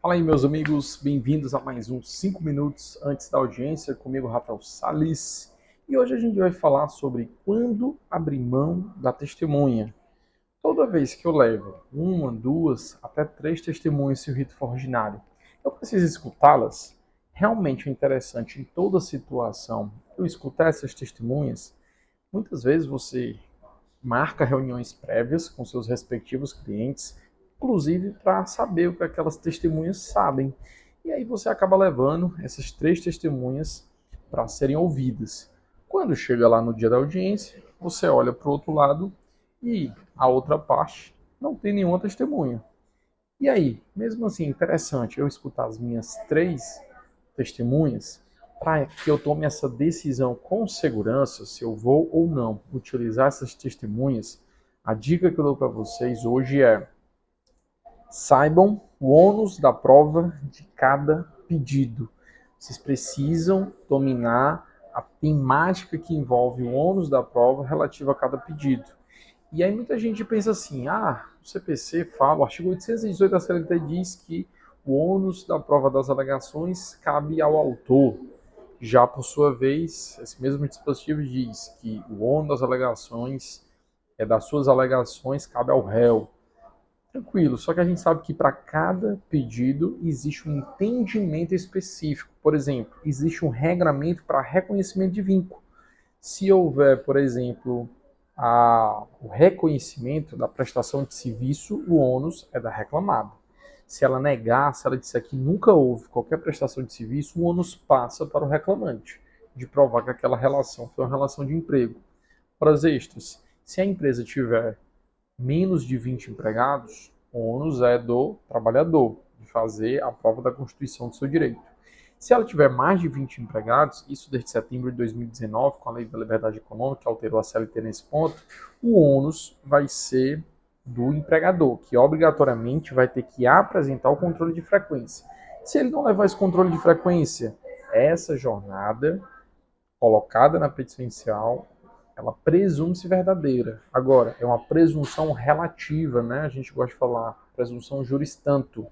Fala aí, meus amigos, bem-vindos a mais uns 5 minutos antes da audiência, comigo, Rafael Salles. E hoje a gente vai falar sobre quando abrir mão da testemunha. Toda vez que eu levo uma, duas, até três testemunhas, se o rito for ordinário, eu preciso escutá-las. Realmente é interessante em toda situação eu escutar essas testemunhas. Muitas vezes você marca reuniões prévias com seus respectivos clientes, inclusive para saber o que aquelas testemunhas sabem. E aí você acaba levando essas três testemunhas para serem ouvidas. Quando chega lá no dia da audiência, você olha para o outro lado e a outra parte não tem nenhuma testemunha. E aí, mesmo assim, interessante eu escutar as minhas três testemunhas para que eu tome essa decisão com segurança se eu vou ou não utilizar essas testemunhas. A dica que eu dou para vocês hoje é: saibam o ônus da prova de cada pedido. Vocês precisam dominar a temática que envolve o ônus da prova relativa a cada pedido. E aí muita gente pensa assim, o CPC fala, o artigo 818 da CLT diz que o ônus da prova das alegações cabe ao autor. Já por sua vez, esse mesmo dispositivo diz que o ônus das alegações, das suas alegações, cabe ao réu. Tranquilo, só que a gente sabe que para cada pedido existe um entendimento específico. Por exemplo, existe um regramento para reconhecimento de vínculo. Se houver, por exemplo, o reconhecimento da prestação de serviço, o ônus é da reclamada. Se ela negar, se ela disser que nunca houve qualquer prestação de serviço, o ônus passa para o reclamante, de provar que aquela relação foi uma relação de emprego. Horas extras. Se a empresa tiver menos de 20 empregados, o ônus é do trabalhador, de fazer a prova da constituição do seu direito. Se ela tiver mais de 20 empregados, isso desde setembro de 2019, com a Lei da Liberdade Econômica, que alterou a CLT nesse ponto, o ônus vai ser do empregador, que obrigatoriamente vai ter que apresentar o controle de frequência. Se ele não levar esse controle de frequência, essa jornada colocada na petição inicial, ela presume-se verdadeira. Agora, é uma presunção relativa, né? A gente gosta de falar presunção juris tanto,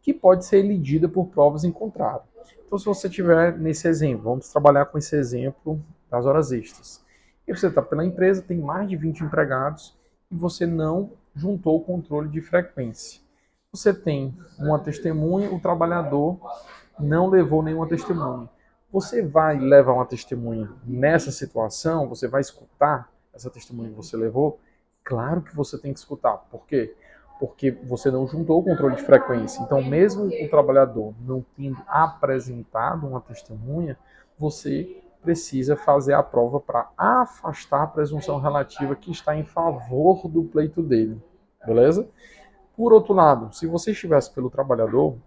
que pode ser elidida por provas em contrário. Então, se você tiver nesse exemplo, vamos trabalhar com esse exemplo das horas extras. E você está pela empresa, tem mais de 20 empregados e você não juntou o controle de frequência. Você tem uma testemunha, o trabalhador não levou nenhuma testemunha. Você vai levar uma testemunha nessa situação? Você vai escutar essa testemunha que você levou? Claro que você tem que escutar. Por quê? Porque você não juntou o controle de frequência. Então, mesmo o trabalhador não tendo apresentado uma testemunha, você precisa fazer a prova para afastar a presunção relativa que está em favor do pleito dele. Beleza? Por outro lado, se você estivesse pelo trabalhador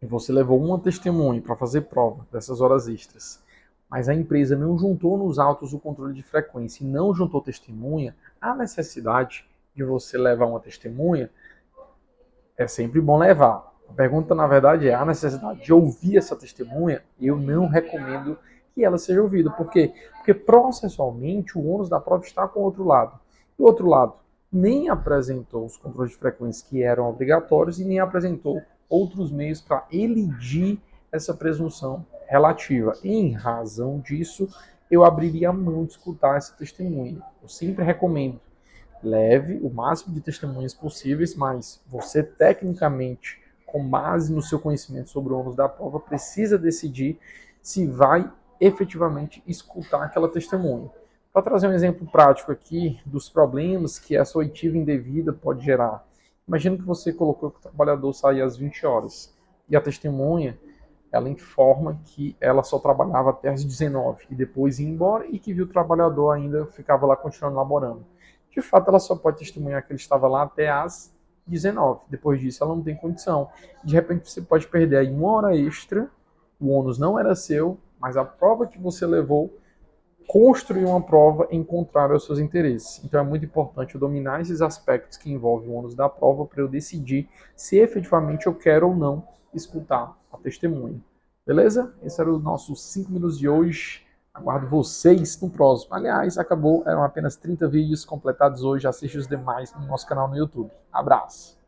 e você levou uma testemunha para fazer prova dessas horas extras, mas a empresa não juntou nos autos o controle de frequência e não juntou testemunha, há necessidade de você levar uma testemunha? É sempre bom levar. A pergunta, na verdade, é: a necessidade de ouvir essa testemunha? Eu não recomendo que ela seja ouvida. Por quê? Porque processualmente o ônus da prova está com o outro lado. E o outro lado nem apresentou os controles de frequência que eram obrigatórios e nem apresentou outros meios para elidir essa presunção relativa. Em razão disso, eu abriria a mão de escutar essa testemunha. Eu sempre recomendo: leve o máximo de testemunhas possíveis, mas você tecnicamente, com base no seu conhecimento sobre o ônus da prova, precisa decidir se vai efetivamente escutar aquela testemunha. Para trazer um exemplo prático aqui dos problemas que essa oitiva indevida pode gerar. Imagina que você colocou que o trabalhador saía às 20 horas e a testemunha, ela informa que ela só trabalhava até às 19 e depois ia embora, e que viu o trabalhador ainda ficava lá continuando laborando. De fato, ela só pode testemunhar que ele estava lá até às 19. Depois disso, ela não tem condição. De repente, você pode perder aí uma hora extra, o ônus não era seu, mas a prova que você levou construir uma prova em contrário aos seus interesses. Então é muito importante eu dominar esses aspectos que envolvem o ônus da prova para eu decidir se efetivamente eu quero ou não escutar a testemunha. Beleza? Esse era o nosso 5 minutos de hoje. Aguardo vocês no próximo. Aliás, acabou, eram apenas 30 vídeos completados hoje. Assiste os demais no nosso canal no YouTube. Abraço!